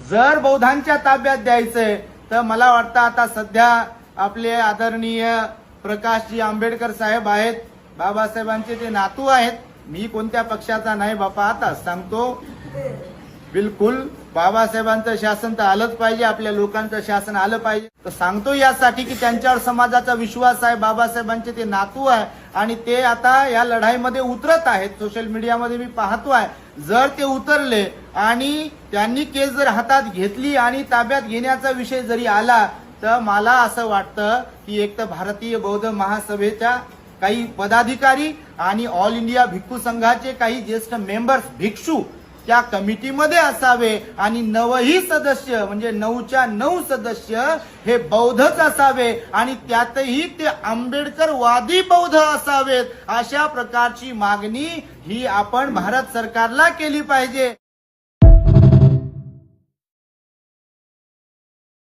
जर बौद्धांच्या ताब्यात द्यायचंय तर मला वाटतं आता सध्या आपले आदरणीय प्रकाशजी आंबेडकर साहेब आहेत, बाबासाहेबांचे ते नातू आहेत. मी कोणत्या पक्षाचा नाही बापा, आता सांगतो, बिलकुल बाबासाहेबांचं शासन तर आलंच पाहिजे, आपल्या लोकांचं शासन आलं पाहिजे. तर सांगतो यासाठी की त्यांच्यावर समाजाचा विश्वास आहे, बाबासाहेबांचे ते नातू आहे आणि ते आता या लढाईमध्ये उतरत आहेत. सोशल मीडियामध्ये मी पाहतो आहे. जर ते उतरले आणि त्यांनी केस जर हातात घेतली आणि ताब्यात घेण्याचा विषय जरी आला तर मला असं वाटतं की एक तर भारतीय बौद्ध महासभेच्या काही पदाधिकारी आणि ऑल इंडिया भिक्खू संघाचे काही ज्येष्ठ मेंबर्स भिक्षू त्या कमिटीमध्ये असावे आणि 9ही सदस्य म्हणजे 9च्या 9 सदस्य हे बौद्धच असावे आणि त्यातही ते आंबेडकरवादी बौद्ध असावेत. अशा प्रकारची मागणी ही आपण भारत सरकारला केली पाहिजे.